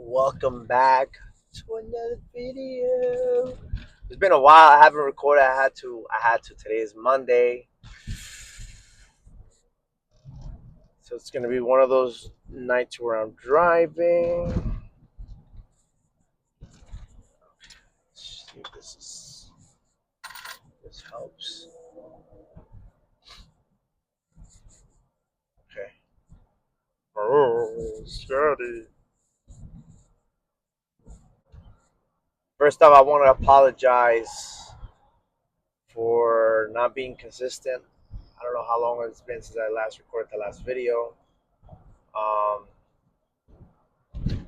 Welcome back to another video. It's been a while. I haven't recorded. I had to. Today is Monday, so it's gonna be one of those nights where I'm driving. Let's see if this helps. Okay. Oh, Scotty. First off, I want to apologize for not being consistent. I don't know how long it's been since I last recorded the last video. Um,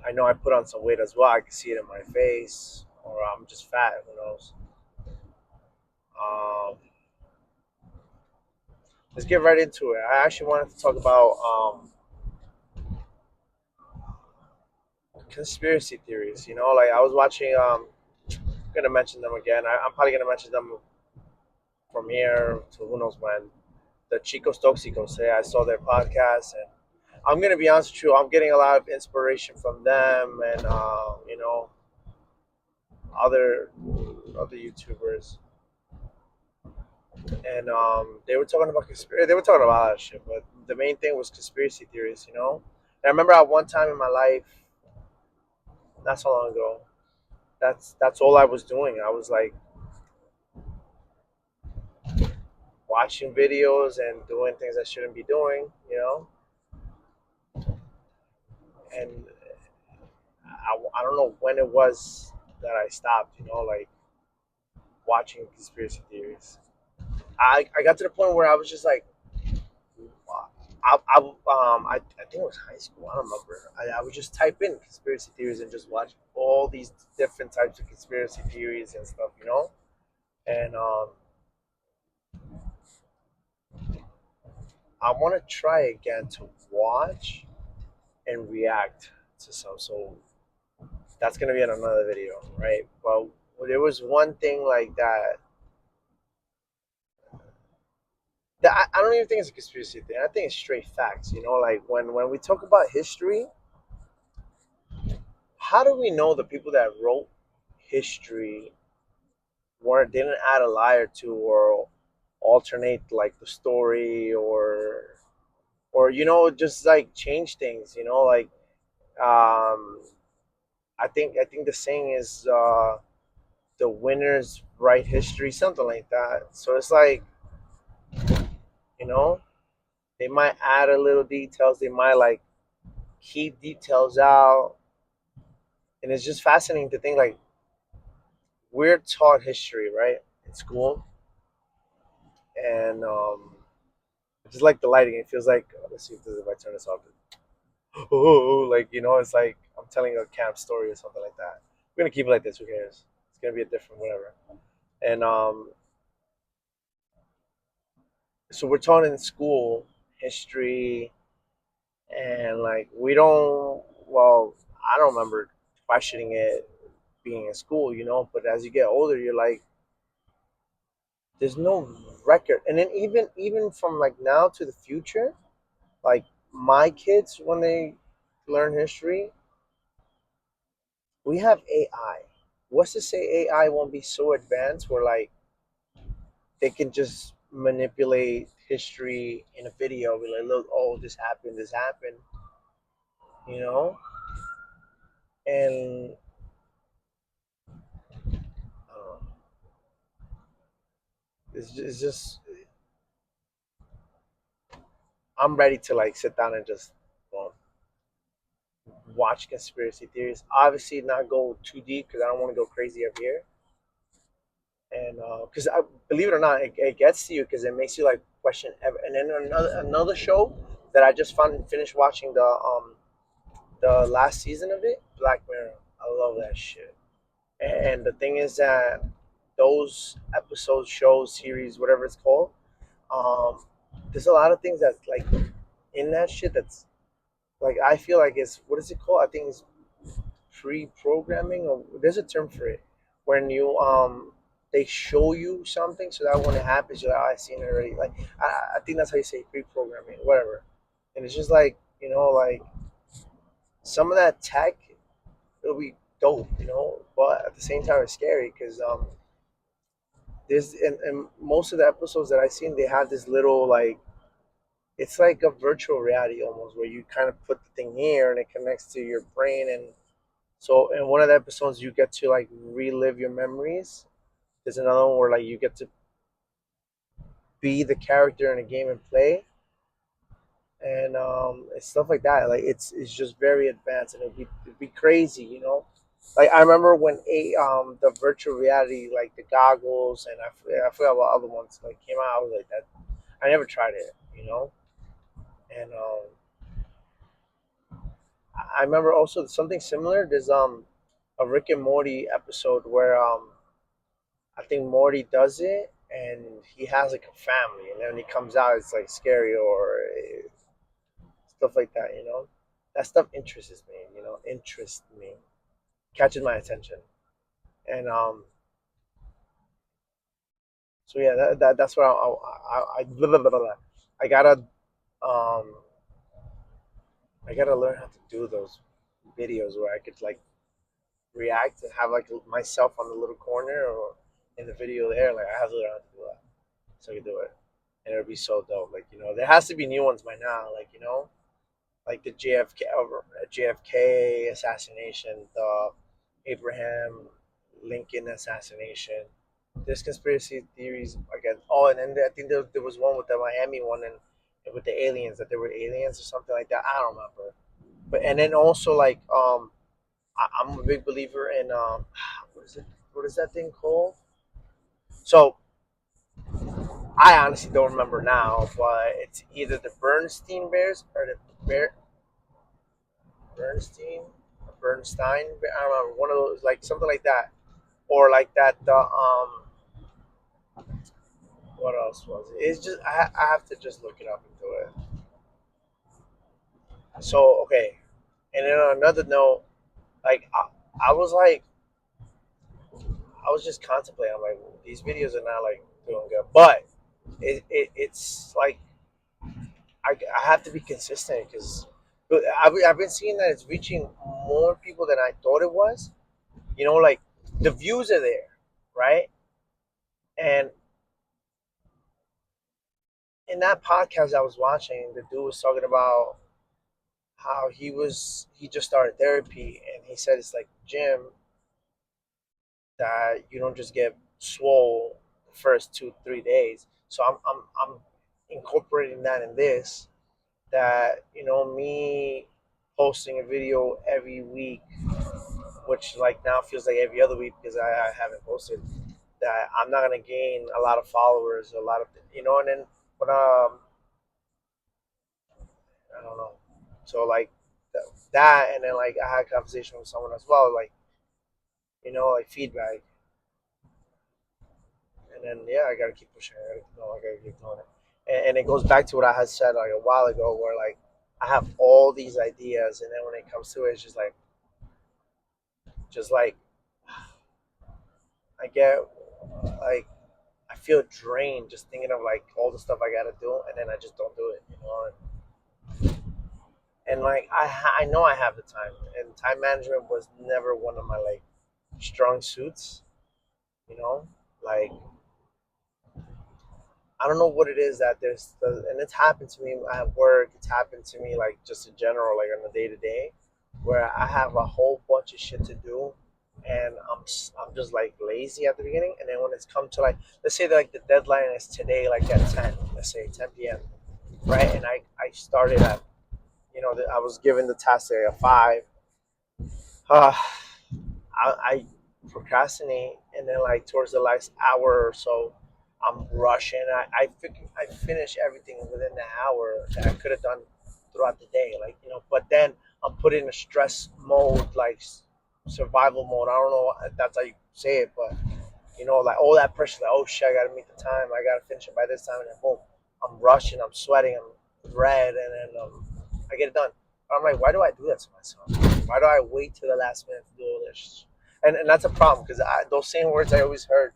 I know I put on some weight as well. I can see it in my face, or I'm just fat. Who knows? Um, let's get right into it. I actually wanted to talk about conspiracy theories. Like I was watching. I'm gonna mention them again. I'm probably gonna mention them from here to who knows when. The Chicos Toxicos. Say I saw their podcast, and I'm gonna be honest with you. I'm getting a lot of inspiration from them, and other other YouTubers. And they were talking about conspiracy. They were talking about a lot of shit, but the main thing was conspiracy theories. And I remember at one time in my life, not so long ago, that's all I was doing. I was like watching videos and doing things I shouldn't be doing. And I don't know when it was that I stopped. Like watching conspiracy theories. I got to the point where I was just like, I think it was high school. I don't remember. I would just type in conspiracy theories and just watch all these different types of conspiracy theories and stuff. And I want to try again to watch and react to some. So that's gonna be in another video, right? But there was one thing like that. I don't even think it's a conspiracy thing. I think it's straight facts. Like when we talk about history, how do we know the people that wrote history weren't didn't add a lie or two or alternate like the story or just like change things, like um I think the saying is the winners write history, something like that. So it's like, you know they might add a little details, they might like keep details out, and it's just fascinating to think like we're taught history, right, in school. And just like the lighting, it feels like, let's see if I turn this off. Oh, like it's like I'm telling a camp story or something like that. We're gonna keep it like this. Who cares? It's gonna be a different whatever. And so we're taught in school history, and like we don't. Well, I don't remember questioning it being in school, But as you get older, you're like, there's no record. And then even from like now to the future, like my kids when they learn history, we have AI. What's to say AI won't be so advanced where like they can just manipulate history in a video, be like, look, oh, this happened, you know? And uh, it's just, I'm ready to like sit down and just well, watch conspiracy theories. Obviously, not go too deep because I don't want to go crazy up here. And because I believe it or not, it gets to you because it makes you like question. And then another show that I just finished watching the last season of it, Black Mirror. I love that shit. And the thing is that those episodes, shows, series, whatever it's called, um, there's a lot of things that's like in that shit that's like I feel like it's what is it called? I think it's pre-programming, or there's a term for it when you they show you something so that when it happens you're like, oh, I've seen it already. Like I think that's how you say pre-programming, whatever. And it's just like like some of that tech it'll be dope, But at the same time, it's scary because there's and most of the episodes that I've seen, they have this little like it's like a virtual reality almost, where you kind of put the thing here and it connects to your brain, and so in one of the episodes you get to like relive your memories. There's another one where like you get to be the character in a game and play, and it's stuff like that. Like it's just very advanced, and it'd be crazy, Like I remember when the virtual reality, like the goggles, and I forgot what other ones like came out. I was like that. I never tried it. And I remember also something similar. There's a Rick and Morty episode where I think Morty does it, and he has like a family, and then when he comes out, it's like scary or stuff like that. That stuff interests me, catches my attention, and so yeah, that's what blah, blah, blah, blah, blah. I gotta um I gotta learn how to do those videos where I could like react and have like myself on the little corner or in the video there. Like I have to learn how to do that so I can do it, and it'll be so dope. Like there has to be new ones by now. Like the JFK assassination, the Abraham Lincoln assassination. There's conspiracy theories again. Oh, and then I think there was one with the Miami one and with the aliens, that there were aliens or something like that. I don't remember. But and then also like I'm a big believer in what is it? What is that thing called? So I honestly don't remember now, but it's either the Bernstein Bears or the Bernstein, Bernstein. I don't remember, one of those, like something like that, or like that. What else was it? It's just I have to just look it up and do it. So okay, and then on another note, like I was like I was just contemplating. I'm like, these videos are not like doing good, but it's like I have to be consistent because I've been seeing that it's reaching more people than I thought it was. Like the views are there, right? And in that podcast I was watching, the dude was talking about how he just started therapy, and he said it's like gym, that you don't just get swole the first 2 3 days. So I'm incorporating that in this, that me posting a video every week, which like now feels like every other week because I haven't posted, that I'm not gonna gain a lot of followers, a lot of and then when I don't know. So like that, and then like I had a conversation with someone as well, like like feedback, and then yeah, I gotta keep pushing. I gotta keep doing it, and it goes back to what I had said like a while ago, where like I have all these ideas, and then when it comes to it, it's just like I get like I feel drained just thinking of like all the stuff I gotta do, and then I just don't do it. And like I know I have the time, and time management was never one of my like strong suits. You know, like I don't know what it is that and it's happened to me at work. It's happened to me like just in general, like on the day to day, where I have a whole bunch of shit to do, and I'm just like lazy at the beginning, and then when it's come to like let's say that, like the deadline is today, like at 10, let's say 10 p.m. Right, and I started at I was given the task at 5. Uh, I procrastinate, and then like towards the last hour or so, I'm rushing. I finish everything within the hour that I could have done throughout the day, like But then I'm put in a stress mode, like survival mode. I don't know if that's how you say it, but like all that pressure, like oh shit, I gotta meet the time, I gotta finish it by this time, and then boom, I'm rushing, I'm sweating, I'm red, and then I get it done. But I'm like, why do I do that to myself? Why do I wait till the last minute to do all this? And that's a problem because those same words I always heard.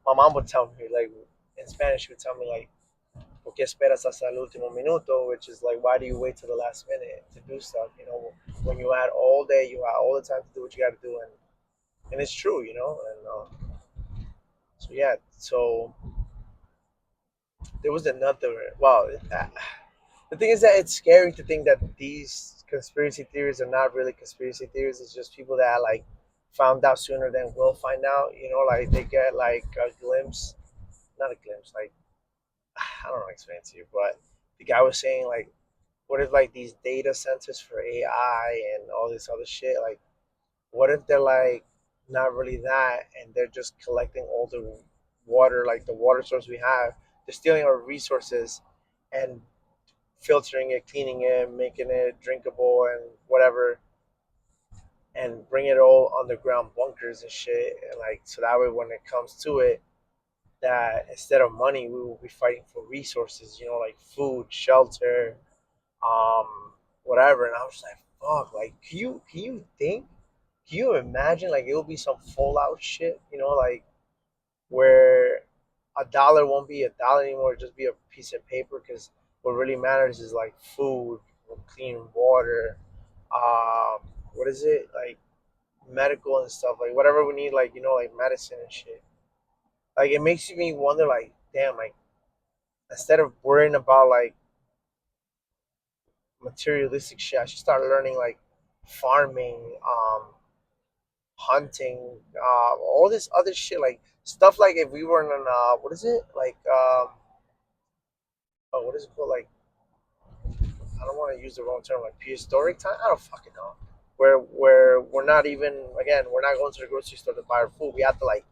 My mom would tell me like in Spanish, she would tell me like, ¿Por qué esperas hasta el último minuto? Which is like, why do you wait till the last minute to do stuff? You know, when you had all day, you had all the time to do what you got to do, and it's true, you know. And so yeah, so there was another. Well, the thing is that it's scary to think that these conspiracy theories are not really conspiracy theories. It's just people that like found out sooner than we'll find out. You know, like they get like a glimpse, not a glimpse, like I don't know how to explain it to you, but the guy was saying like, what if like these data centers for AI and all this other shit, like, what if they're like not really that, and they're just collecting all the water, like the water source we have, they're stealing our resources and filtering it, cleaning it, making it drinkable and whatever, and bring it all underground bunkers and shit, and like so that way when it comes to it, that instead of money, we will be fighting for resources, you know, like food, shelter, um, whatever. And I was like, fuck, like, can you think? Can you imagine like it'll be some fallout shit, you know, like where a dollar won't be a dollar anymore, just be a piece of paper because what really matters is like food, clean water, um, what is it like medical and stuff, like whatever we need, like you know, like medicine and shit. Like it makes me wonder, like, damn, like instead of worrying about like materialistic shit, I should start learning like farming, hunting, all this other shit, like stuff like if we were in an what is it like oh, what is it called, like I don't want to use the wrong term, like prehistoric time. I don't fucking know. Where we're not even, again, we're not going to the grocery store to buy our food. We have to like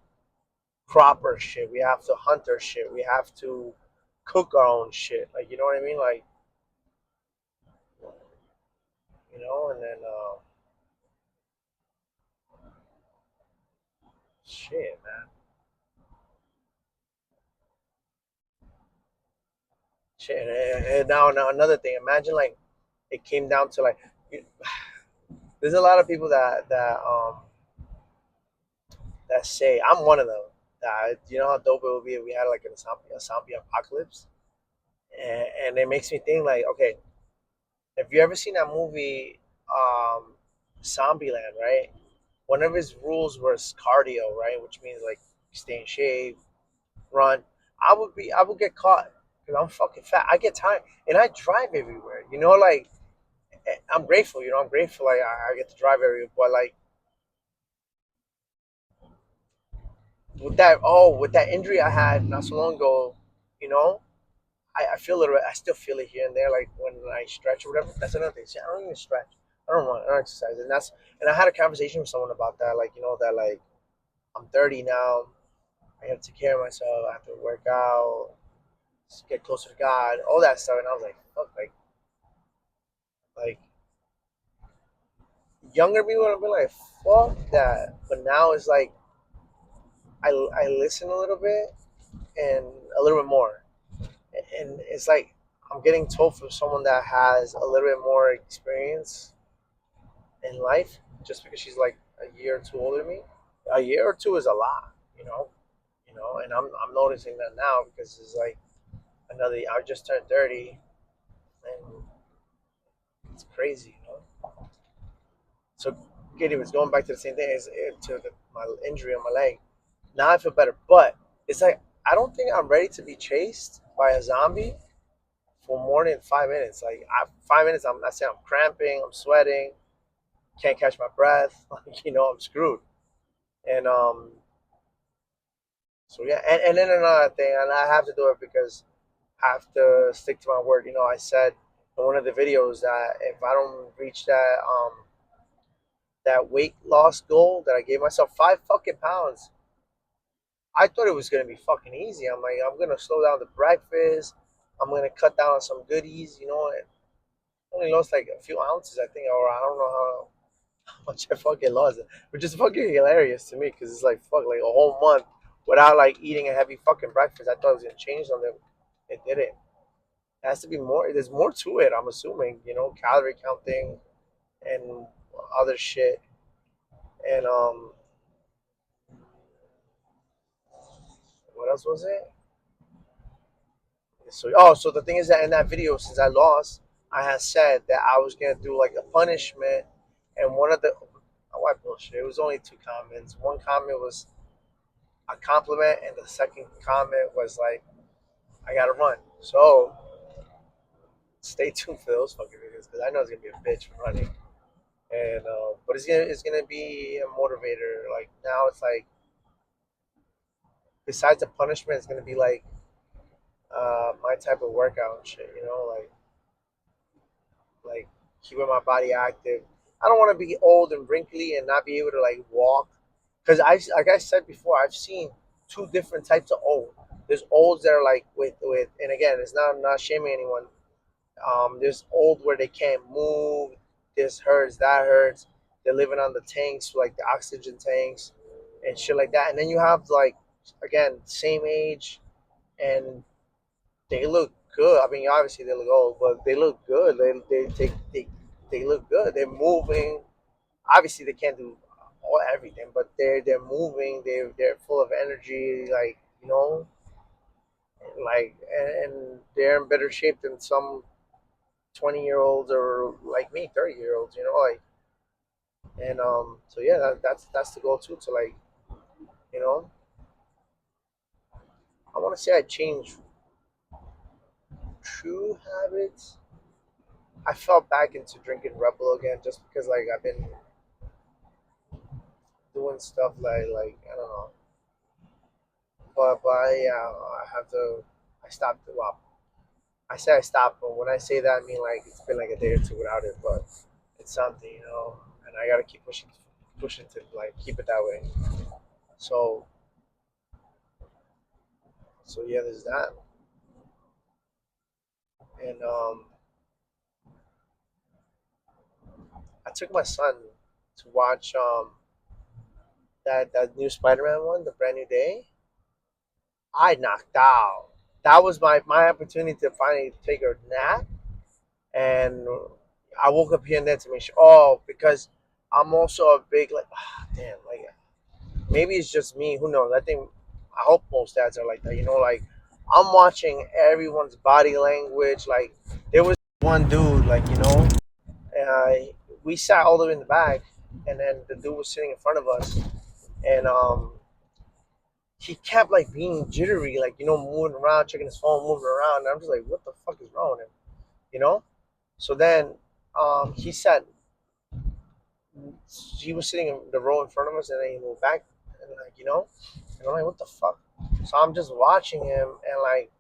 crop our shit. We have to hunt our shit. We have to cook our own shit. Like you know what I mean? Like you know, and then shit, man, shit. And now another thing. Imagine like it came down to like, there's a lot of people that say I'm one of them. That you know how dope it would be if we had like a zombie apocalypse, and it makes me think like, okay, have you ever seen that movie, Zombieland? Right, one of his rules was cardio, right, which means like stay in shape, run. I would get caught because I'm fucking fat. I get tired and I drive everywhere. You know, like I'm grateful. You know, I'm grateful. Like I get to drive everywhere, but like with that injury I had not so long ago, you know, I feel a little bit. I still feel it here and there, like when I stretch or whatever. That's another thing. See, I don't even stretch. I don't exercise, and I had a conversation with someone about that. Like you know that like I'm 30 now. I have to take care of myself. I have to work out, get closer to God, all that stuff. And I was like, fuck, like younger people would be like, fuck that. But now it's like I listen a little bit and a little bit more, and it's like I'm getting told from someone that has a little bit more experience in life, just because she's like a year or two older than me. A year or two is a lot, and I'm noticing that now because it's like another. I just turned 30, and it's crazy, you know. So, anyways, going back to the same thing as my injury on my leg. Now I feel better, but it's like I don't think I'm ready to be chased by a zombie for more than 5 minutes. Like 5 minutes, I'm not saying I'm cramping, I'm sweating, can't catch my breath. Like I'm screwed. And so yeah, and then another thing, and I have to do it because I have to stick to my word. I said in one of the videos that if I don't reach that weight loss goal that I gave myself, 5 fucking pounds, I thought it was gonna be fucking easy. I'm like, I'm gonna slow down the breakfast. I'm gonna cut down on some goodies. And only lost like a few ounces, I think, or I don't know how much I fucking lost, which is fucking hilarious to me because it's like fuck, like a whole month without like eating a heavy fucking breakfast. I thought it was gonna change on them. It didn't. It has to be more. There's more to it. I'm assuming, calorie counting and other shit. And what else was it? So the thing is that in that video, since I lost, I had said that I was gonna do like a punishment, and one of the what bullshit. It was only two comments. One comment was a compliment, and the second comment was like, "I gotta run." So stay tuned for those fucking videos because I know it's gonna be a bitch for running. And but it's gonna be a motivator. Like now, it's like besides the punishment, it's gonna be like my type of workout and shit. Like keeping my body active. I don't want to be old and wrinkly and not be able to like walk. Because like I said before, I've seen two different types of old. There's olds that are like with, and again, it's not, I'm not shaming anyone. There's old where they can't move. This hurts, that hurts. They're living on the tanks, like the oxygen tanks, and shit like that. And then you have like, again, same age, and they look good. I mean, obviously they look old, but they look good. They look good. They're moving. Obviously, they can't do all everything, but they're moving. They're full of energy. Like and they're in better shape than some 20-year olds or like me, 30-year olds. And so yeah, that's the goal too. To like you know, I want to say I changed true habits. I fell back into drinking Rebel again just because like I've been doing stuff like I don't know. But yeah, I have to. I stopped. Well, I say I stopped, but when I say that, I mean like it's been like a day or two without it. But it's something, and I gotta keep pushing to like keep it that way. So so yeah, there's that, and I took my son to watch that new Spider-Man one, the brand new day. I knocked out. That was my opportunity to finally take a nap, and I woke up here and there to make sure. Oh, because I'm also a big like, damn, like maybe it's just me. Who knows? I hope most dads are like that. Like I'm watching everyone's body language. Like there was one dude, like uh, we sat all the way in the back, and then the dude was sitting in front of us, and he kept like being jittery, like moving around, checking his phone, moving around. And I'm just like, what the fuck is wrong with him? You know? So then he sat he was sitting in the row in front of us, and then he moved back, and and I'm like, what the fuck? So I'm just watching him, and like,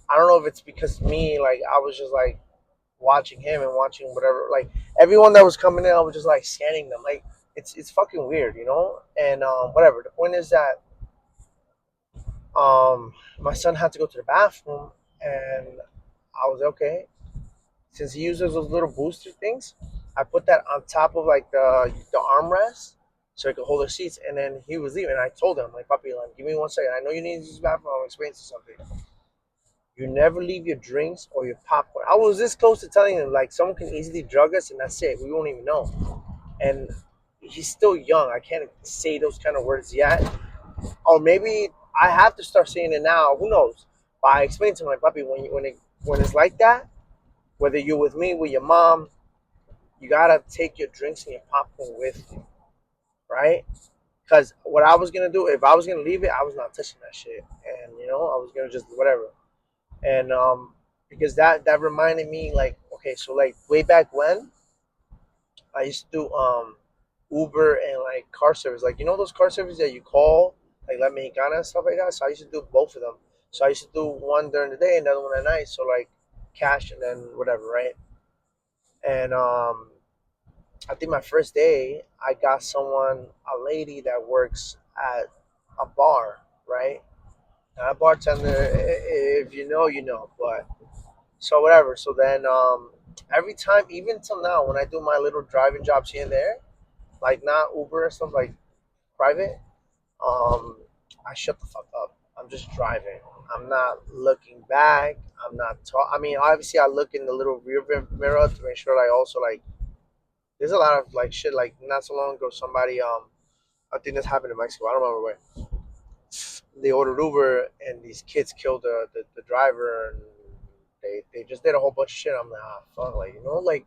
I don't know if it's because me, like, I was just like watching him and watching whatever, like, everyone that was coming in, I was just like scanning them, like, it's fucking weird, and whatever. The point is that my son had to go to the bathroom, and I was okay. Since he uses those little booster things, I put that on top of like the armrest so he could hold the seats. And then he was leaving. I told him, like, puppy, like, give me 1 second. I know you need to use the bathroom. I'll explain to you something. You never leave your drinks or your popcorn. I was this close to telling him like someone can easily drug us, and that's it. We won't even know. And he's still young. I can't say those kind of words yet. Or maybe I have to start saying it now. Who knows? But I explained to my puppy when it's like that, whether you're with me, with your mom, you gotta take your drinks and your popcorn with you, right? Because what I was gonna do, if I was gonna leave it, I was not touching that shit, and I was gonna just whatever, and because that reminded me, like, okay, so like way back when I used to do Uber and like car service, like those car service that you call like La Mexicana and stuff like that. So I used to do both of them. So I used to do one during the day and the other one at night. So like cash and then whatever, right? And I think my first day, I got a lady that works at a bar, right? Not a bartender. If you know, you know. But so whatever. So then, every time, even till now, when I do my little driving jobs here and there, like not Uber and stuff, like private, um, I shut the fuck up. I'm just driving. I'm not looking back. I'm not talk. I mean, obviously, I look in the little rear mirror to make sure, like, also like there's a lot of like shit. Like not so long ago, somebody I think this happened in Mexico. I don't remember where. They ordered Uber, and these kids killed the driver, and they just did a whole bunch of shit. I'm like, ah, fuck, like like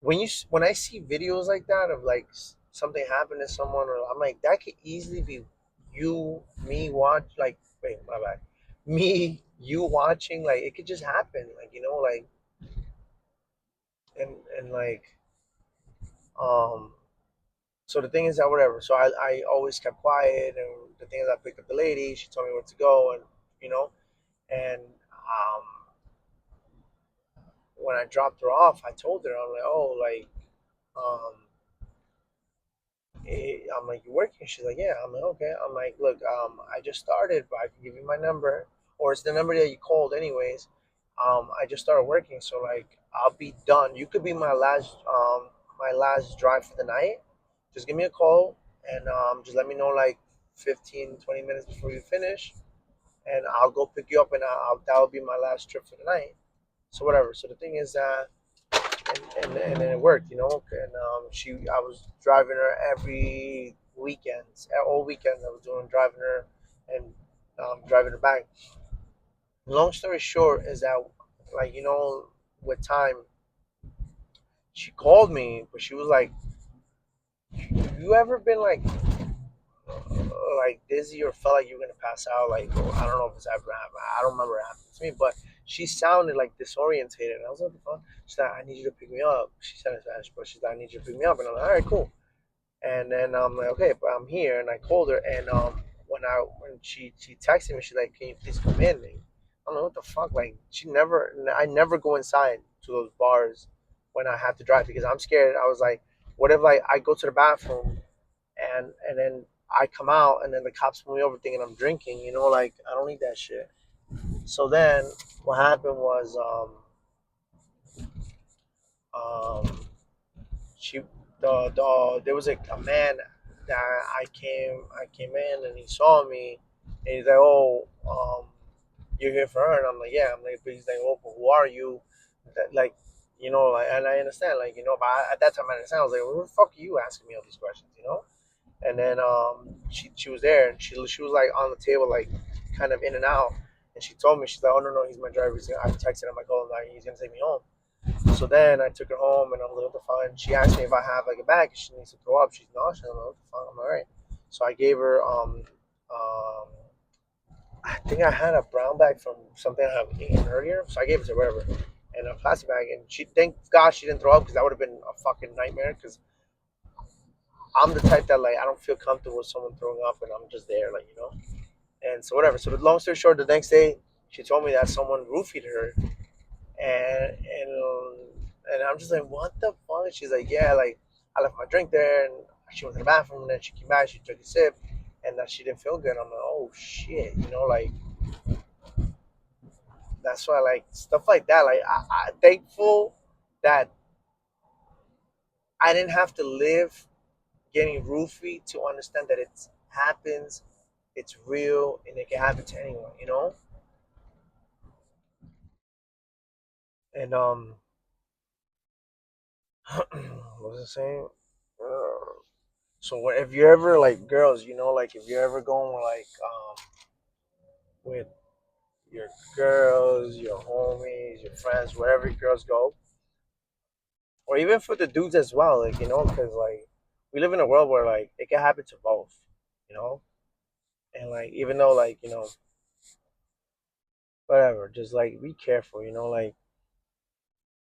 when I see videos like that of like something happened to someone, or I'm like, that could easily be you, me watch like, wait, my bad, me, you watching, like it could just happen, like like and like um. So the thing is that whatever. So I always kept quiet, and the thing is I picked up the lady. She told me where to go, and you know, and when I dropped her off, I told her I'm like, oh, like um, I'm like, you working? She's like, yeah. I'm like, okay. I'm like, look, I just started, but I can give you my number, or it's the number that you called, anyways. I just started working, so like, I'll be done. You could be my last drive for the night. Just give me a call, and just let me know like 15, 20 minutes before you finish, and I'll go pick you up, and that'll be my last trip for the night. So whatever. So the thing is that and then it worked, And I was driving her every weekend, all weekend. I was doing driving her and driving her back. Long story short is that, like with time, she called me, but she was like, "You ever been like dizzy or felt like you were gonna pass out? Like I don't know if it's ever happened. I don't remember it happening to me, but she sounded like disorientated. And I was like, "What the fuck?" She's like, "I need you to pick me up." She said in Spanish, but she's like, "I need you to pick me up," and I'm like, "All right, cool." And then I'm like, okay, but I'm here, and I called her, and when she texted me, she's like, can you please come in? And I don't know what the fuck, like I never go inside to those bars when I have to drive because I'm scared. I was like, what if like I go to the bathroom and then I come out and then the cops pull me over thinking I'm drinking, like I don't need that shit. So then what happened was um she there was a man that I came in and he saw me and he's like, oh, you're here for her, and I'm like, yeah. I'm like, but he's like, oh, but who are you? Like, like, and I understand, like, but at that time I understand. I was like, well, who the fuck are you asking me all these questions? And then she was there, and she was like on the table, like kind of in and out, and she told me, she's like, oh, no, no, he's my driver. I texted him, like, oh, like, he's gonna take me home. So then I took her home, and I'm like, what the fuck? And she asked me if I have like a bag. She needs to throw up. She's nauseous. I'm like, what the fuck? I'm like, all right. So I gave her I think I had a brown bag from something I had eaten earlier. So I gave it to her, whatever, and a plastic bag. And she, thank God she didn't throw up because that would have been a fucking nightmare. Because I'm the type that like I don't feel comfortable with someone throwing up, and I'm just there, like. And so whatever. So the long story short, the next day she told me that someone roofied her, and I'm just like, what the fuck? She's like, yeah, like I left my drink there, and she went to the bathroom, and then she came back, she took a sip, and that she didn't feel good. I'm like, oh shit, like that's why, like stuff like that. Like I thankful that I didn't have to live getting roofied to understand that it happens, it's real, and it can happen to anyone. And what was I saying? So if you're ever like girls, like if you're ever going with your girls, your homies, your friends, wherever girls go, or even for the dudes as well, like because like we live in a world where like it can happen to both, you know, and like even though like whatever, just like be careful, like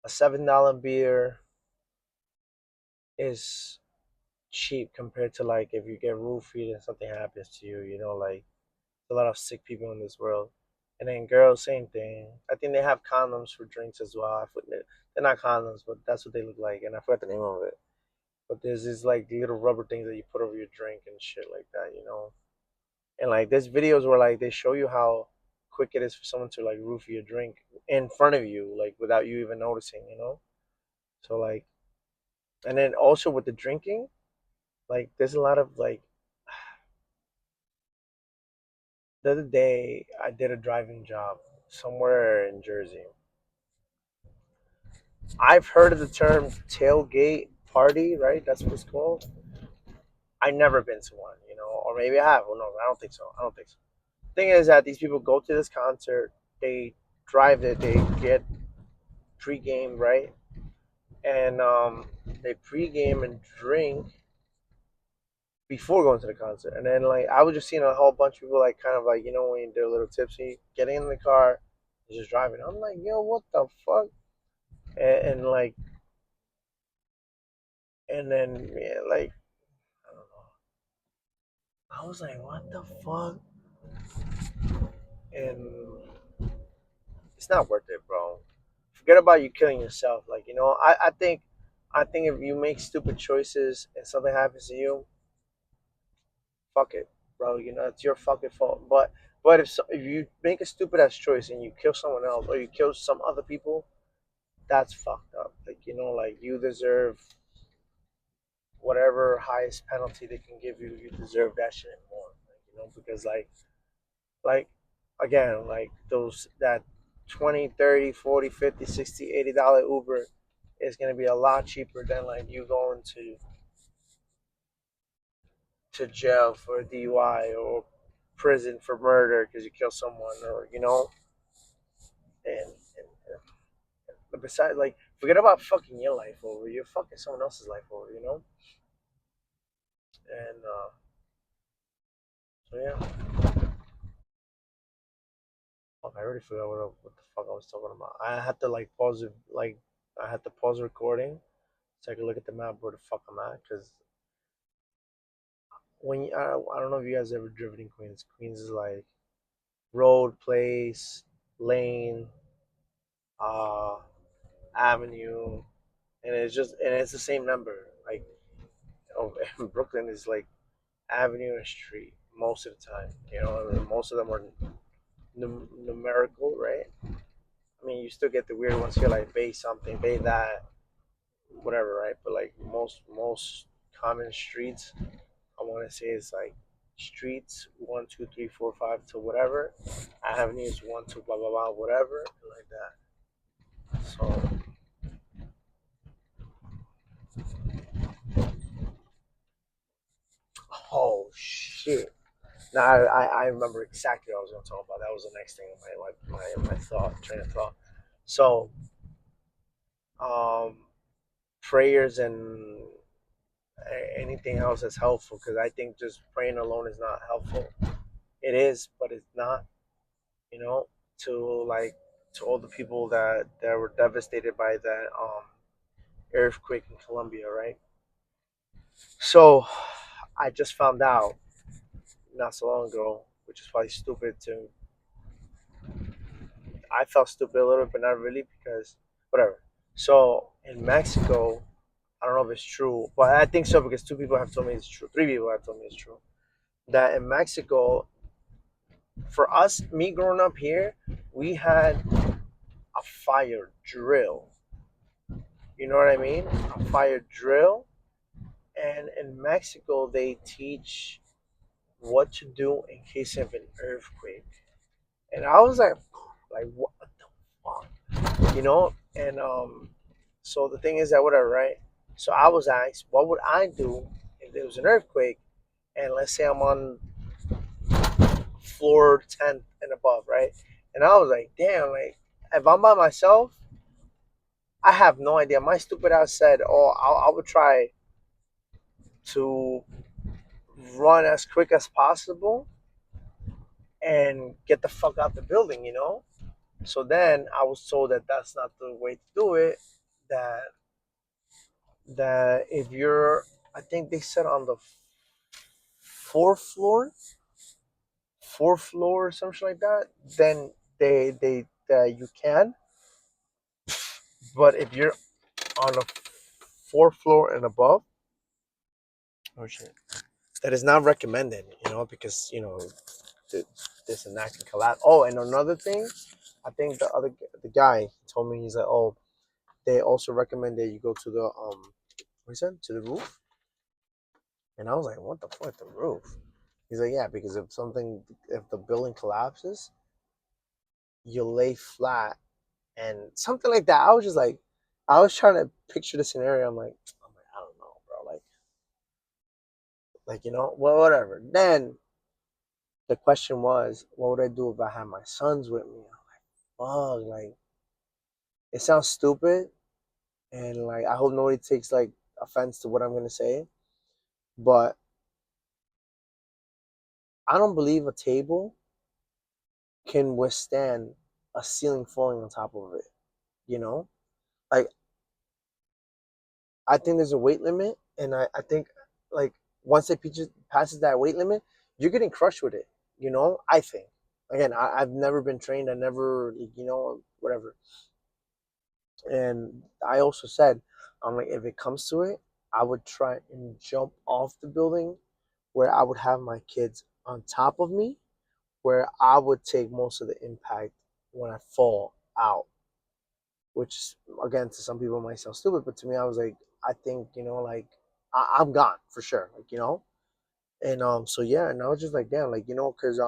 a $7 beer is cheap compared to like if you get roofied and something happens to you, like a lot of sick people in this world. And then girls, same thing. I think they have condoms for drinks as well. They're not condoms, but that's what they look like. And I forgot the name of it. But there's these like little rubber things that you put over your drink and shit like that. And like there's videos where like they show you how quick it is for someone to like roofie your drink in front of you, like without you even noticing. So like, and then also with the drinking, like there's a lot of like the other day I did a driving job somewhere in Jersey. I've heard of the term tailgate party, right? That's what it's called. I've never been to one, or maybe I have. Well, no, I don't think so. I don't think so. The thing is that these people go to this concert, they drive it, they get pre-game, right? And they pre-game and drink before going to the concert. And then like I was just seeing a whole bunch of people like kind of like when they're a little tipsy, getting in the car, and just driving. I'm like, yo, what the fuck? And like and then yeah, like I don't know. I was like, what the fuck? And it's not worth it, bro. Forget about you killing yourself. Like I think if you make stupid choices and something happens to you, fuck it, bro. It's your fucking fault. But if you make a stupid ass choice and you kill someone else or you kill some other people, that's fucked up. Like like you deserve whatever highest penalty they can give you. You deserve that shit more. Because like again, like those that 20, 30, 40, 50, 60, $80 Uber is gonna be a lot cheaper than like you going to jail for DUI or prison for murder because you kill someone or and besides, like, forget about fucking your life over. You're fucking someone else's life over. And so yeah. Fuck, I already forgot what the fuck I was talking about. I had to like pause it, like I had to pause the recording so I could look at the map where the fuck I'm at. Because I don't know if you guys ever driven in Queens. Queens is like road, place, lane, uh, avenue, and it's the same number. Like Brooklyn is like avenue and street most of the time. And most of them are numerical, right? I mean, you still get the weird ones here, like Bay something, Bay that, whatever, right? But like most common streets, I want to say is like streets 1, 2, 3, 4, 5 to whatever, avenues 1, 2, blah blah blah, whatever, like that. So, oh shit. Now I remember exactly what I was going to talk about. That was the next thing in my thought train of thought. So um, prayers and anything else that's helpful because I think just praying alone is not helpful. It is, but it's not. You know, to like to all the people that were devastated by that earthquake in Colombia, right? So I just found out not so long ago, which is probably stupid to. I felt stupid a little, but not really because whatever. So in Mexico, I don't know if it's true, but I think so because two people have told me it's true. Three people have told me it's true. That in Mexico, for us, me growing up here, we had a fire drill. You know what I mean? A fire drill. And in Mexico, they teach what to do in case of an earthquake. And I was like what the fuck, And so the thing is that whatever, right? So I was asked, what would I do if there was an earthquake? And let's say I'm on floor 10 and above, right? And I was like, damn, like if I'm by myself, I have no idea. My stupid ass said, "Oh, I would try to run as quick as possible and get the fuck out the building." So then I was told that that's not the way to do it. That that if you're, I think they said on the fourth floor, fourth floor or something like that, then they that you can. But if you're on a fourth floor and above, oh shit, that is not recommended. Because this and that can collapse. Oh, and another thing, I think the guy told me he's like, oh, they also recommend that you go to the what he said, to the roof, and I was like, what the fuck, the roof? He's like, yeah, because if the building collapses, you lay flat and something like that. I was just like, I was trying to picture the scenario. I'm like, I don't know, bro. Well, whatever. Then the question was, what would I do if I had my sons with me? fuck, like it sounds stupid, and like I hope nobody takes like offense to what I'm gonna say, but I don't believe a table can withstand a ceiling falling on top of it. You know, like I think there's a weight limit, and I think like once it passes that weight limit, you're getting crushed with it. You know, I think. Again, I've never been trained. I never, whatever. And I also said, I'm like, if it comes to it, I would try and jump off the building where I would have my kids on top of me, where I would take most of the impact when I fall out, which again to some people might sound stupid, but to me I was like, I think, like I'm gone for sure, and so yeah, and I was just like, damn, like, because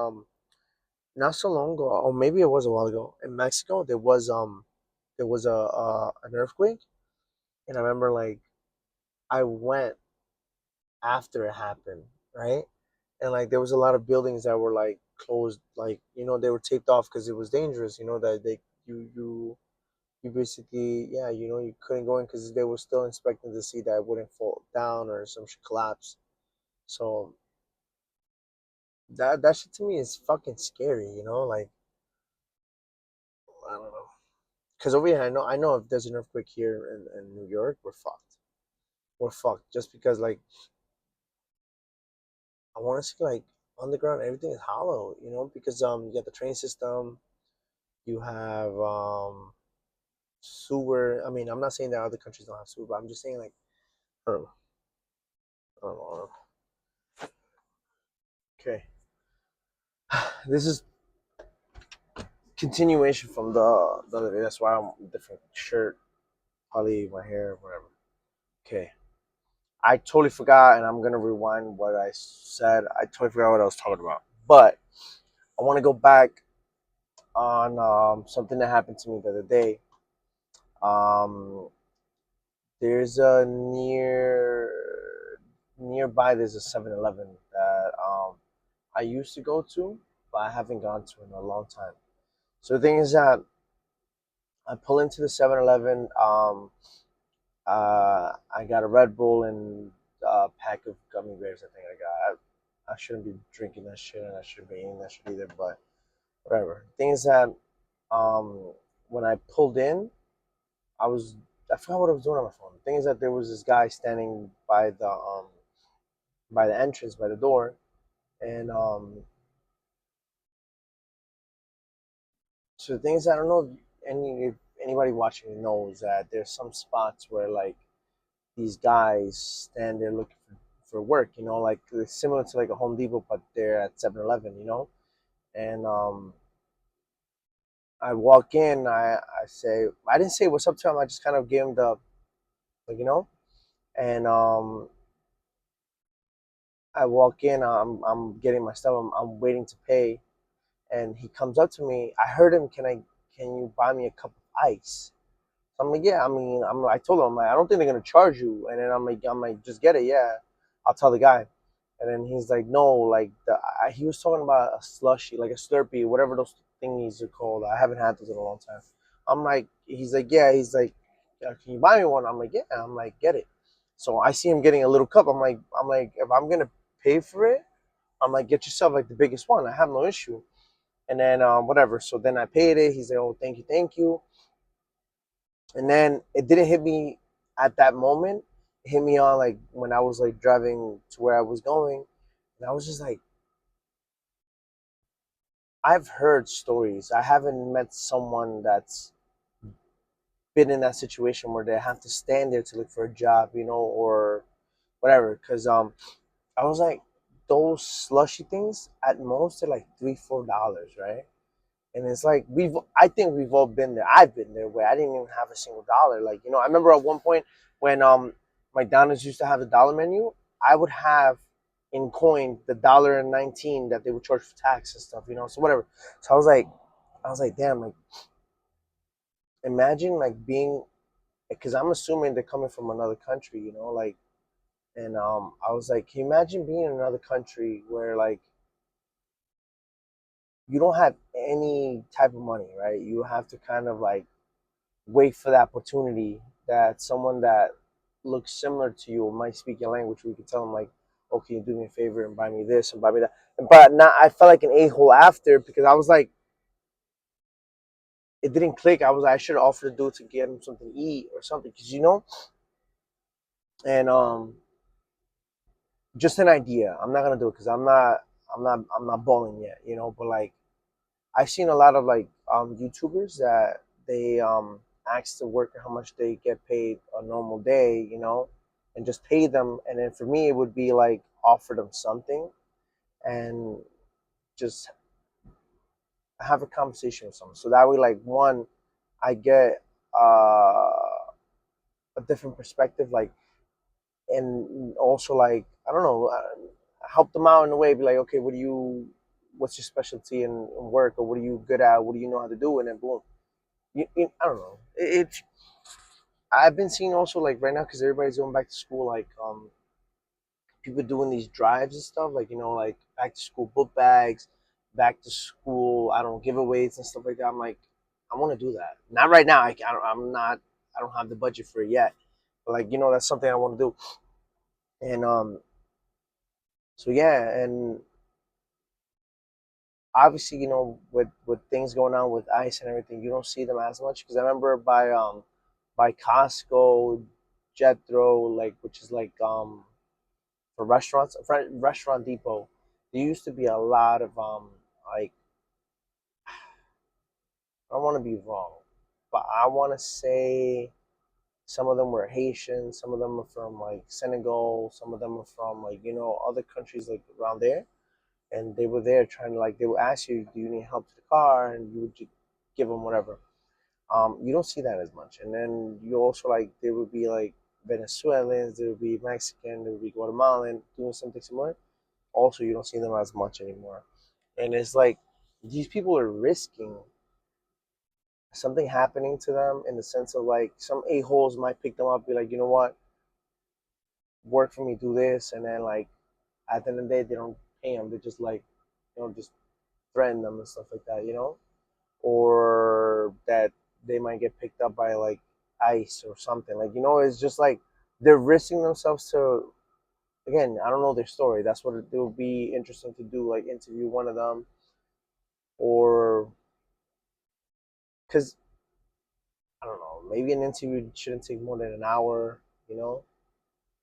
not so long ago, or maybe it was a while ago, in Mexico there was an earthquake, and I remember like I went after it happened, right? And like there was a lot of buildings that were like closed, like they were taped off because it was dangerous, that you basically, yeah, you couldn't go in because they were still inspecting to see that it wouldn't fall down or some should collapse. So that shit to me is fucking scary, like I don't know. Because over here, I know if there's an earthquake here in New York, we're fucked. We're fucked just because like I want to see like underground everything is hollow, because you got the train system, you have sewer. I mean, I'm not saying that other countries don't have sewer, but I'm just saying like I don't know. I don't know. I don't know. Okay, this is continuation from the other day. That's why I'm different shirt, probably my hair, whatever. Okay, I totally forgot, and I'm gonna rewind what I said. I totally forgot what I was talking about, but I want to go back on something that happened to me the other day. Um, there's a nearby. There's a 7-Eleven that I used to go to, but I haven't gone to in a long time. So the thing is that I pull into the 7-Eleven. I got a Red Bull and a pack of gummy bears. I think I got. I shouldn't be drinking that shit, and I shouldn't be eating that shit either. But whatever. The thing is that when I pulled in, I was I forgot what I was doing on my phone. The thing is that there was this guy standing by the entrance, by the door, and so the thing is, I don't know if anybody watching knows that there's some spots where like these guys stand there looking for work, like it's similar to like a Home Depot, but they're at 7-Eleven, and I walk in, I say, I didn't say what's up to him, I just kind of gave him the, like, and I walk in, I'm getting my stuff, I'm waiting to pay, and he comes up to me. I heard him, can you buy me a cup of ice? So I'm like, yeah. I mean, I told him, I'm like, I don't think they're gonna charge you. And then I'm like, just get it, yeah. I'll tell the guy. And then he's like, no, like he was talking about a slushy, like a Slurpee, whatever those thingies are called. I haven't had those in a long time. I'm like, he's like, yeah. He's like, yeah, can you buy me one? I'm like, yeah. I'm like, get it. So I see him getting a little cup. I'm like, if I'm gonna pay for it, I'm like, get yourself like the biggest one. I have no issue. And then whatever. So then I paid it. He's like, oh, thank you, thank you. And then it didn't hit me at that moment. It hit me on like when I was like driving to where I was going, and I was just like, I've heard stories. I haven't met someone that's been in that situation where they have to stand there to look for a job, or whatever. Cause I was like, those slushy things at most they're like $3-4, right? And it's like I think we've all been there. I've been there where I didn't even have a single dollar. Like, I remember at one point when McDonald's used to have the dollar menu, I would have in coin the $1.19 that they would charge for tax and stuff. So whatever. So I was like, damn, like imagine like being, because I'm assuming they're coming from another country, like, and I was like, can you imagine being in another country where like you don't have any type of money, right? You have to kind of like wait for the opportunity that someone that looks similar to you or might speak your language. We could tell them like, "Oh, can you do me a favor and buy me this and buy me that?" But now I felt like an a hole after because I was like, it didn't click. I should have offered to do it to get him something to eat or something because and just an idea. I'm not gonna do it because I'm not balling yet, But like I've seen a lot of like YouTubers that they ask the worker how much they get paid a normal day, and just pay them. And then for me, it would be like offer them something and just have a conversation with someone. So that way, like one, I get a different perspective, like, and also like I don't know, help them out in a way. Be like, okay, what's your specialty in work, or what are you good at? What do you know how to do? And then boom, I don't know. I've been seeing also like right now because everybody's going back to school, like people doing these drives and stuff, like like back to school book bags, back to school, I don't know, giveaways and stuff like that. I'm like, I want to do that. Not right now. I'm not. I don't have the budget for it yet. But like that's something I want to do. And so yeah, and obviously with things going on with ice and everything, you don't see them as much because I remember by Costco, Jethro, like which is like for restaurants, Restaurant Depot. There used to be a lot of like I don't want to be wrong, but I want to say some of them were Haitian, some of them are from like Senegal, some of them are from like other countries like around there, and they were there trying to like they would ask you, do you need help to the car, and you would just give them whatever. You don't see that as much, and then you also like there would be like Venezuelans, there would be Mexican, there would be Guatemalan doing something similar. Also, you don't see them as much anymore, and it's like these people are risking something happening to them in the sense of like some a-holes might pick them up, be like, you know what, work for me, do this, and then like at the end of the day they don't pay them. They just like just threaten them and stuff like that, or that they might get picked up by like ICE or something. Like it's just like they're risking themselves to. Again, I don't know their story. That's what it would be interesting to do, like interview one of them, or because I don't know, maybe an interview shouldn't take more than an hour, you know.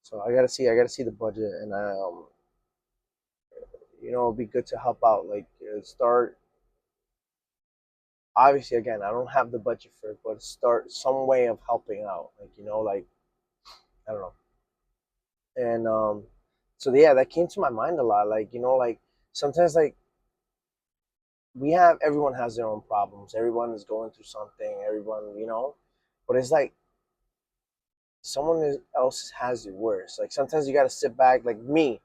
So I gotta see the budget, and it'd be good to help out. Like start. Obviously, again, I don't have the budget for it, but start some way of helping out. Like like I don't know, and so yeah, that came to my mind a lot. Like like sometimes like everyone has their own problems. Everyone is going through something. Everyone, but it's like else has it worse. Like sometimes you got to sit back. Like me,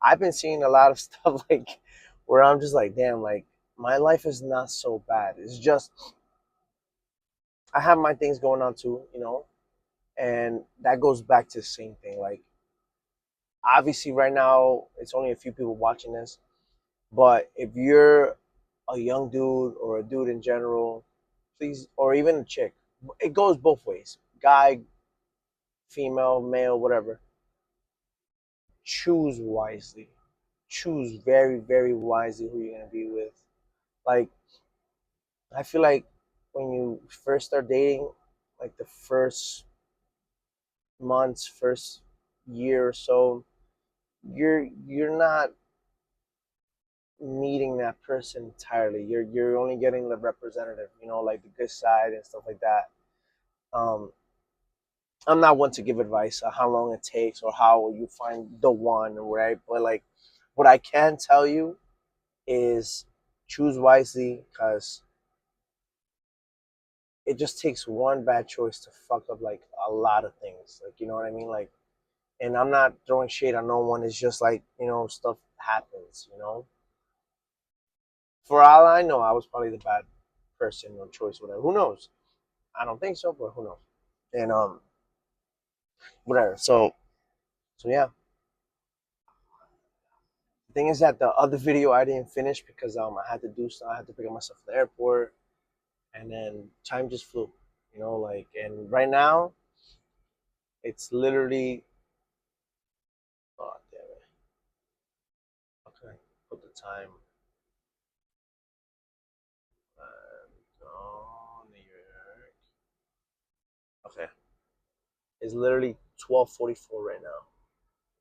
I've been seeing a lot of stuff like where I'm just like, damn, like my life is not so bad. It's just I have my things going on too, and that goes back to the same thing. Like obviously, right now it's only a few people watching this, but if you're a young dude or a dude in general, please, or even a chick, it goes both ways. Guy, female, male, whatever. Choose wisely. Choose very, very wisely who you're gonna be with. Like I feel like when you first start dating, like the first months, first year or so, you're not meeting that person entirely. You're only getting the representative, like the good side and stuff like that. Um, I'm not one to give advice on how long it takes or how you find the one, right? But like, what I can tell you is choose wisely because it just takes one bad choice to fuck up like a lot of things. Like, you know what I mean? Like, and I'm not throwing shade on no one. It's just like, stuff happens, For all I know, I was probably the bad person or choice, whatever. Who knows? I don't think so, but who knows? And whatever. So yeah, The thing is that the other video I didn't finish because I had to do so. I had to pick up myself from the airport, and then time just flew. Like, and right now it's literally, oh damn it. Okay, put the time. Oh, New York. Okay, it's literally 12:44 right now.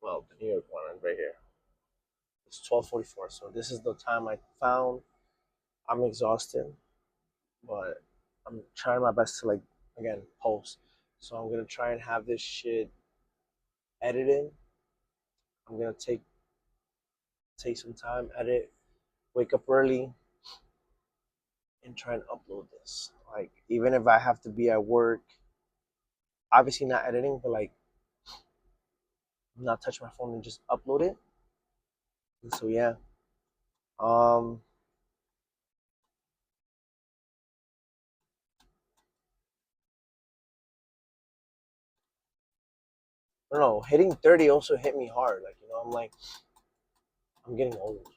Well, the New York one is right here. It's 12:44. So this is the time I found. I'm exhausted, but I'm trying my best to, like, again, post. So I'm gonna try and have this shit edited. I'm gonna take some time, edit, wake up early, and try and upload this. Like, even if I have to be at work, obviously not editing, but like not touch my phone and just upload it. And so yeah, um, I don't know. Hitting 30 also hit me hard. Like, I'm like, I'm getting old.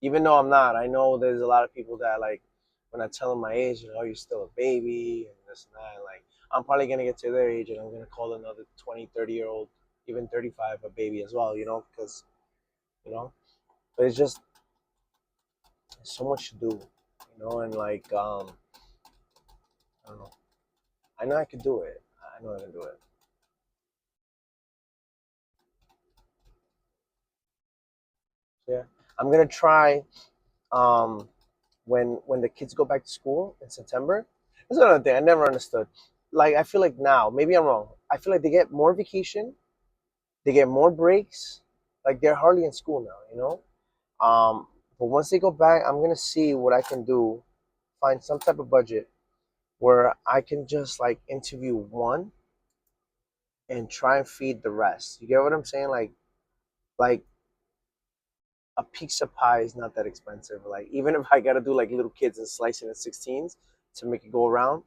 Even though I'm not, I know there's a lot of people that, like, when I tell them my age, you're still a baby and this and that. Like, I'm probably gonna get to their age and I'm gonna call another 20, 30-year-old, even 35, a baby as well. Because you know, but it's just so much to do. And like, I don't know. I know I could do it. I know I can do it. So yeah, I'm gonna try. Um, when the kids go back to school in September. That's another thing I never understood. Like, I feel like now, maybe I'm wrong. I feel like they get more vacation, they get more breaks. Like, they're hardly in school now. But once they go back, I'm gonna see what I can do. Find some type of budget where I can just, like, interview one and try and feed the rest. You get what I'm saying? Like a pizza pie is not that expensive. Like, even if I gotta do like little kids and slice it in 16s to make it go around,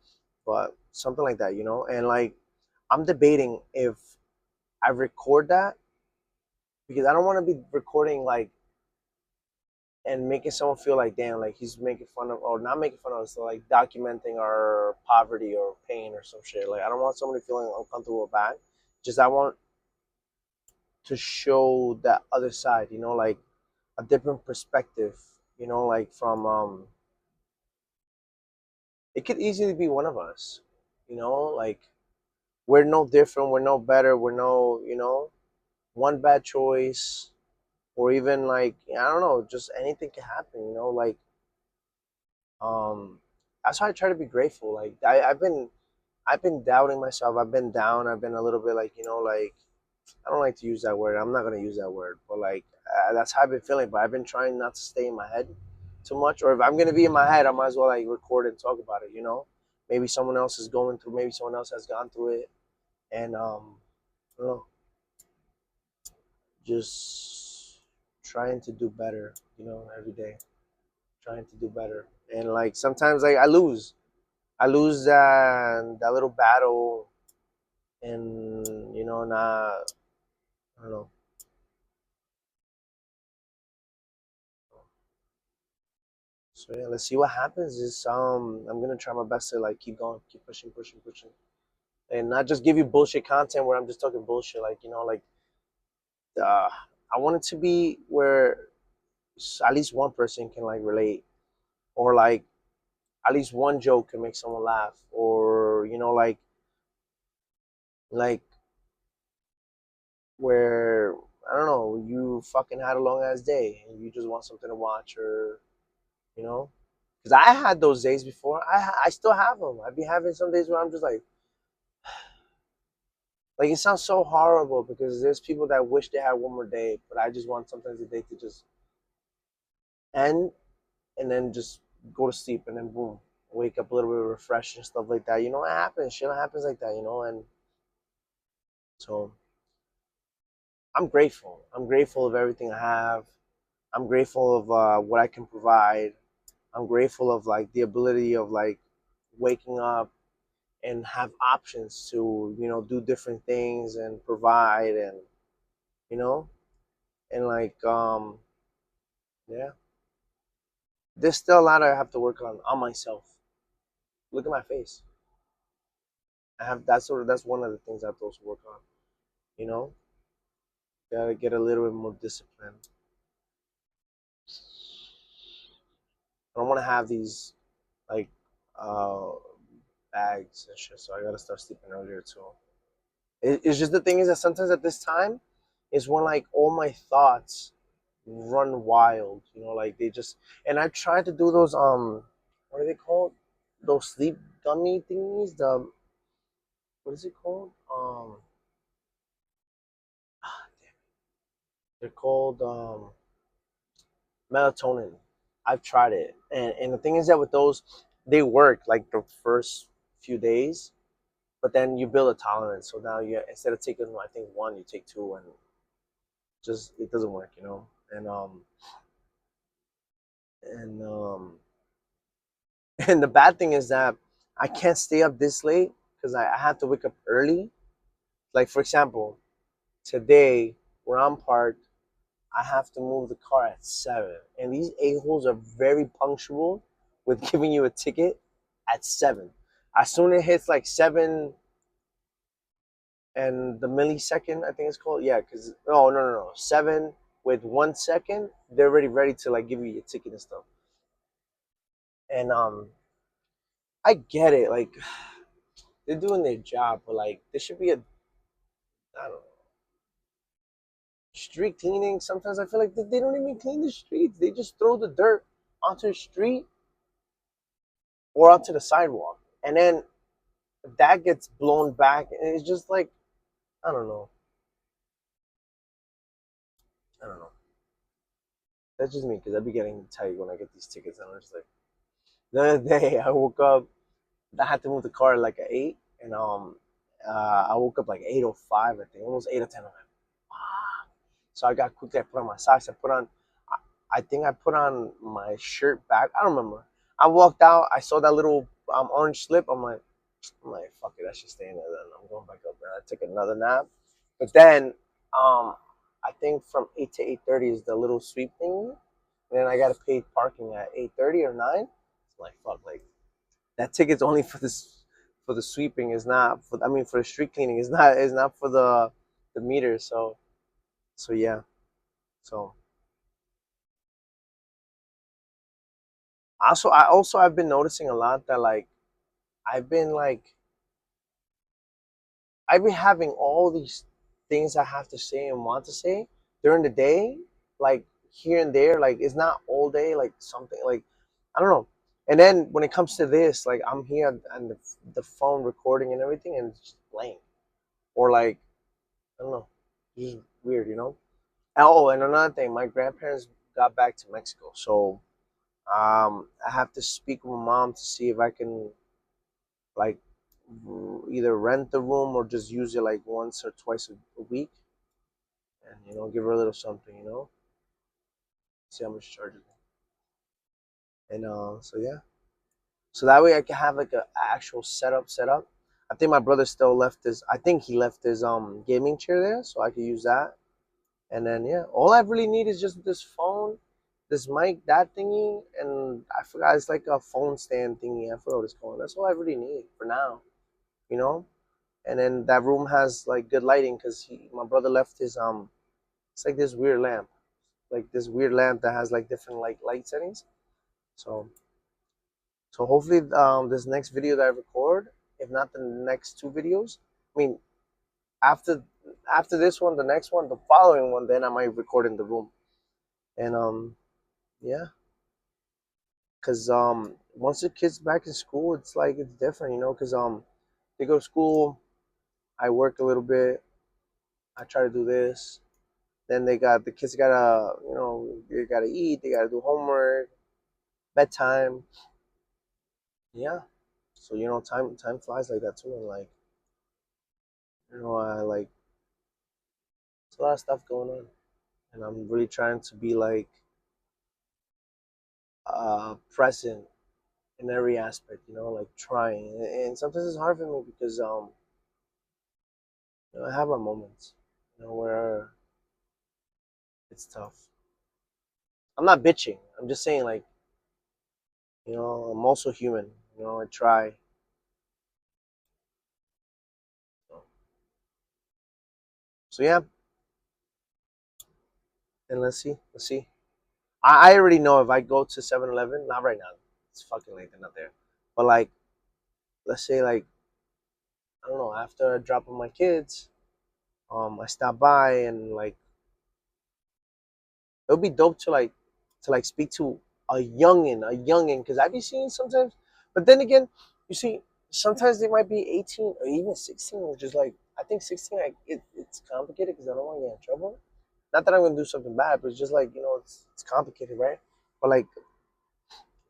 but something like that. And like, I'm debating if I record that because I don't want to be recording like and making someone feel like, damn, like he's making fun of, or not making fun of us, so like documenting our poverty or pain or some shit. Like, I don't want somebody feeling uncomfortable or bad. Just I want to show that other side, like a different perspective, like from it could easily be one of us, like we're no different, we're no better, we're no, one bad choice, or even like, I don't know, just anything can happen, like um that's why I try to be grateful. Like, I've been doubting myself, I've been down, I've been a little bit like, like, I don't like to use that word, I'm not gonna use that word, but like, that's how I've been feeling. But I've been trying not to stay in my head too much, or if I'm gonna be in my head, I might as well like record and talk about it. Maybe someone else is going through, maybe someone else has gone through it, and I don't know, just trying to do better, every day, trying to do better. And like, sometimes like I lose that little battle, and not, I don't know. So yeah, let's see what happens. Is I'm gonna try my best to like keep going, keep pushing, pushing, pushing, and not just give you bullshit content where I'm just talking bullshit. Like, like, uh, I want it to be where at least one person can like relate, or like at least one joke can make someone laugh, or like where, I don't know, you fucking had a long ass day and you just want something to watch, or you know, because I had those days before. I still have them. I've been having some days where I'm just like, it sounds so horrible because there's people that wish they had one more day, but I just want sometimes the day to just end and then just go to sleep and then boom, wake up a little bit refreshed and stuff like that. It happens. Shit happens like that. And so I'm grateful. I'm grateful of everything I have. I'm grateful of what I can provide. I'm grateful of like the ability of like waking up and have options to do different things and provide, and you know And like yeah, there's still a lot I have to work on myself. Look at my face. I have that's one of the things I have to also work on. You know, gotta get a little bit more disciplined. I don't want to have these like uh bags and shit, so I gotta start sleeping earlier too. It's just the thing is that sometimes at this time is when like all my thoughts run wild. You know, like they just and I tried to do those what are they called? Those sleep dummy thingies. The what is it called? They're called melatonin. I've tried it, and the thing is that with those, they work like the first few days, but then you build a tolerance. So now you instead of taking I think one, you take two, and just it doesn't work, you know. And and the bad thing is that I can't stay up this late because I have to wake up early. Like for example, today where I'm parked, I have to move the car at 7. And these a-holes are very punctual with giving you a ticket at 7. As soon as it hits like 7 and the millisecond, I think it's called. Yeah, because, no. 7 with 1 second, they're already ready to like give you your ticket and stuff. And I get it. Like, they're doing their job, but like, there should be I don't know, street cleaning. Sometimes I feel like they don't even clean the streets. They just throw the dirt onto the street or onto the sidewalk. And then that gets blown back. And it's just like, I don't know. I don't know. That's just me because I be getting tight when I get these tickets. And I'm just like, the other day I woke up, I had to move the car like at 8. And I woke up like 8:05, I think, almost 8 or 10. I'm like, ah. So I got quickly, I put on my socks. I think I put on my shirt back. I don't remember. I walked out. I saw that little orange slip. I'm like, fuck it, I should stay in there. Then I'm going back up there. I took another nap, but then I think from 8 to 8:30 is the little sweep thing, and then I gotta pay parking at 8:30 or 9. It's like fuck, like that ticket's only for this for the sweeping. Is not for. I mean, for the street cleaning. Is not for the meter. So yeah. So I also I've been noticing a lot that like I've been like I've been having all these things I have to say and want to say during the day, like here and there. Like it's not all day, like something like I don't know. And then when it comes to this, like I'm here and the phone recording and everything, and it's just blank. Or like I don't know, it's just weird, you know. Oh, and another thing, my grandparents got back to Mexico, so I have to speak with my mom to see if I can like either rent the room or just use it like once or twice a week, and give her a little something, see how much she charges me. And so yeah, so that way I can have like a actual setup. I think my brother still left his, I think he left his gaming chair there, so I could use that. And then yeah, all I really need is just this phone, this mic, that thingy, and I forgot, it's like a phone stand thingy. I forgot what it's called. That's all I really need for now, you know. And then that room has like good lighting because my brother left his it's like this weird lamp, that has like different like light settings. So hopefully this next video that I record, if not the next two videos, I mean after this one, the next one, the following one, then I might record in the room. And yeah, because once the kids back in school, it's like it's different, because they go to school, I work a little bit, I try to do this. Then the kids gotta, they gotta eat, they gotta do homework, bedtime. Yeah. So time flies like that too, and like I like there's a lot of stuff going on, and I'm really trying to be like present in every aspect, like trying, and sometimes it's hard for me because I have my moments, where it's tough. I'm not bitching. I'm just saying, like, I'm also human. I try. So yeah, and let's see. I already know if I go to 7-Eleven, not right now. It's fucking late. They're not there. But like, let's say like I don't know. After I drop off my kids, I stop by and like it would be dope to like speak to a youngin, because I be seeing sometimes. But then again, you see, sometimes they might be 18 or even 16, which is like I think 16. Like it's complicated because I don't want to get in trouble. Not that I'm gonna do something bad, but it's just like it's complicated, right? But like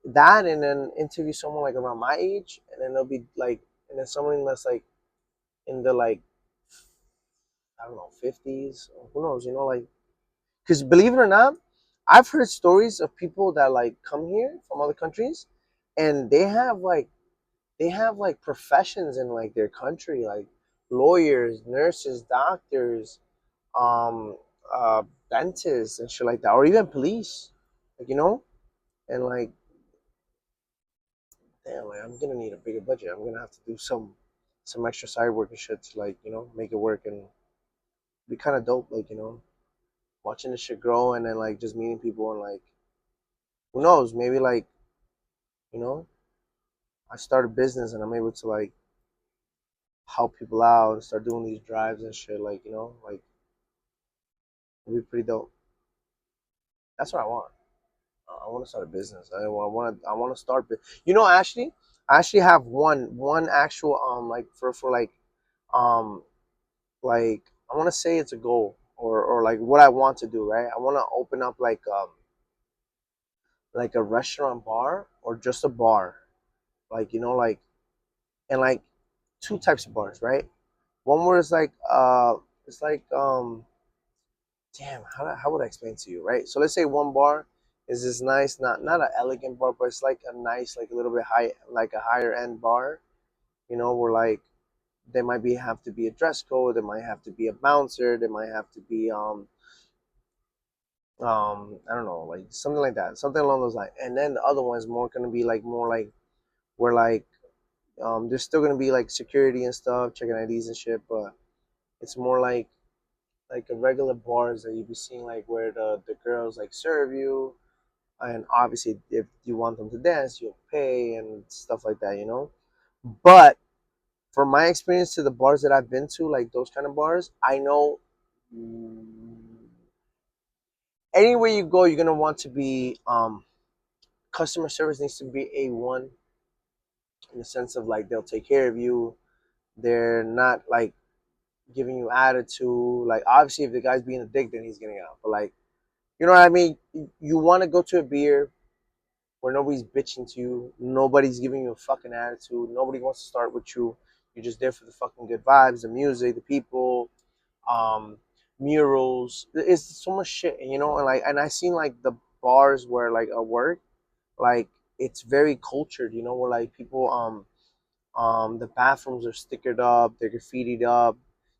that, and then interview someone like around my age, and then they'll be like, and then someone that's like in the like I don't know 50s, or who knows, like because believe it or not, I've heard stories of people that like come here from other countries, and they have like professions in like their country, like lawyers, nurses, doctors, um, uh, dentists, and shit like that, or even police, like and like damn, like I'm gonna need a bigger budget. I'm gonna have to do some extra side work and shit to like make it work and be kind of dope, like watching the shit grow and then like just meeting people and like who knows, maybe like you know I start a business and I'm able to like help people out and start doing these drives and shit, like like it'd be pretty dope. That's what I want. I want to start a business. I want to start. Actually, I actually have one actual like for like I want to say it's a goal or like what I want to do. Right, I want to open up like a restaurant bar or just a bar, like like and like two types of bars, right? One where it's like damn, how would I explain to you, right? So let's say one bar is this nice, not an elegant bar, but it's like a nice, like a little bit high, like a higher end bar, where like there might be have to be a dress code, there might have to be a bouncer, there might have to be I don't know, like something like that, something along those lines. And then the other one is more gonna be like more like where like there's still gonna be like security and stuff, checking IDs and shit, but it's more like a regular bars that you be seeing, like where the girls like serve you, and obviously if you want them to dance you'll pay and stuff like that. But from my experience to the bars that I've been to, like those kind of bars, I know anywhere you go you're gonna want to be customer service needs to be A1, in the sense of like they'll take care of you, they're not like giving you attitude. Like obviously if the guy's being a dick then he's getting out, but like you know what I mean, you want to go to a beer where nobody's bitching to you, nobody's giving you a fucking attitude, nobody wants to start with you. You're just there for the fucking good vibes, the music, the people, um, murals. It's so much shit, and I seen like the bars where like at work, like it's very cultured, where like people the bathrooms are stickered up, they're graffitied up.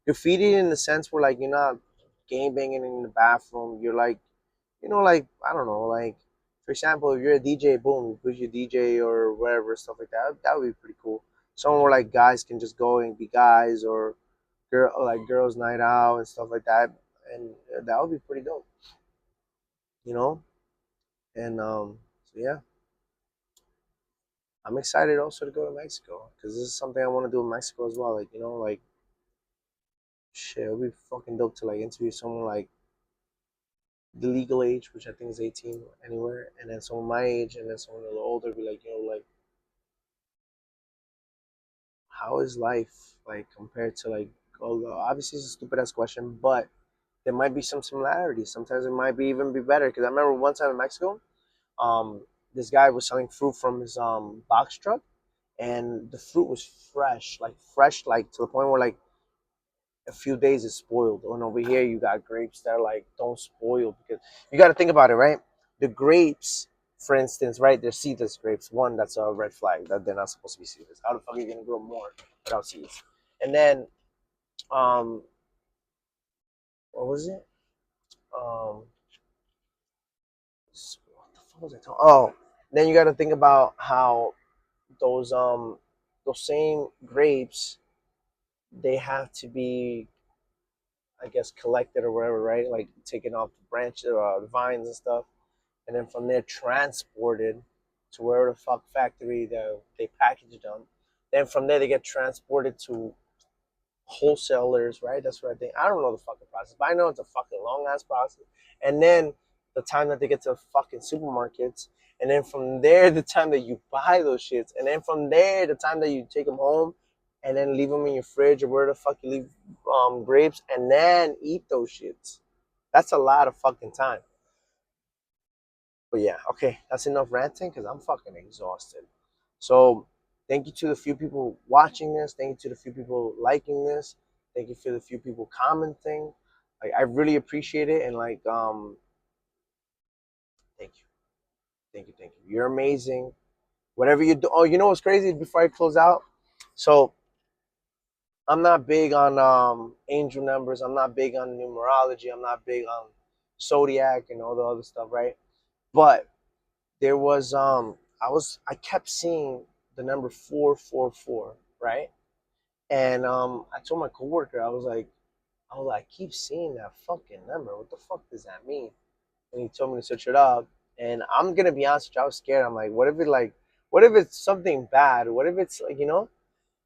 Graffitied in the sense where like you're not game banging in the bathroom, you're like like I don't know, like for example, if you're a DJ, boom, you push your DJ or whatever stuff like that. That would be pretty cool. Somewhere where like guys can just go and be guys, or girls' night out and stuff like that, and that would be pretty dope, you know. And so yeah, I'm excited also to go to Mexico because this is something I want to do in Mexico as well. Like like shit, it would be fucking dope to like interview someone like the legal age, which I think is 18 anywhere, and then someone my age, and then someone a little older, be like, like how is life like compared to like obviously it's a stupid ass question, but there might be some similarities. Sometimes it might be even be better. Because I remember one time in Mexico, um, this guy was selling fruit from his box truck, and the fruit was fresh, like to the point where like a few days is spoiled. And over here you got grapes that are like don't spoil, because you got to think about it, right? The grapes, for instance, right? They're seedless grapes. One, that's a red flag that they're not supposed to be seedless. How the fuck are you gonna grow more without seeds? And then, um, what was it? Um, What was I talking? Oh, then you got to think about how those those same grapes, they have to be, I guess, collected or whatever, right? Like taken off the branch, the vines and stuff, and then from there transported to wherever the fuck factory that they packaged them. Then from there they get transported to wholesalers, right? That's what I think. I don't know the fucking process, but I know it's a fucking long ass process. And then the time that they get to fucking supermarkets, and then from there the time that you buy those shits, and then from there the time that you take them home, and then leave them in your fridge or where the fuck you leave grapes, and then eat those shits. That's a lot of fucking time. But yeah, okay, that's enough ranting because I'm fucking exhausted. So thank you to the few people watching this. Thank you to the few people liking this. Thank you for the few people commenting. Like I really appreciate it, and like thank you, thank you, thank you. You're amazing. Whatever you do. Oh, you know what's crazy? Before I close out, so I'm not big on angel numbers. I'm not big on numerology. I'm not big on zodiac and all the other stuff, right? But there was I kept seeing the number 444, right? And I told my coworker, I keep seeing that fucking number. What the fuck does that mean? And he told me to search it up. And I'm gonna be honest with you, I was scared. I'm like, what if it's something bad? What if it's like,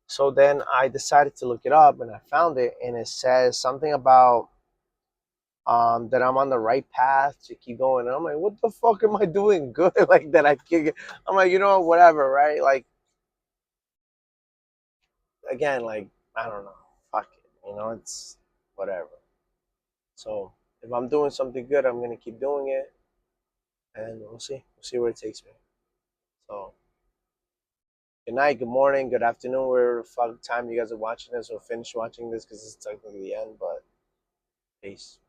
So then I decided to look it up, and I found it, and it says something about that I'm on the right path to keep going. And I'm like, what the fuck am I doing good? Like that I can I'm like, whatever, right? Like again, like I don't know, fuck it, it's whatever. So if I'm doing something good, I'm gonna keep doing it, and we'll see where it takes me. So good night, good morning, good afternoon, wherever the fuck time you guys are watching this or finish watching this because it's technically the end. But peace.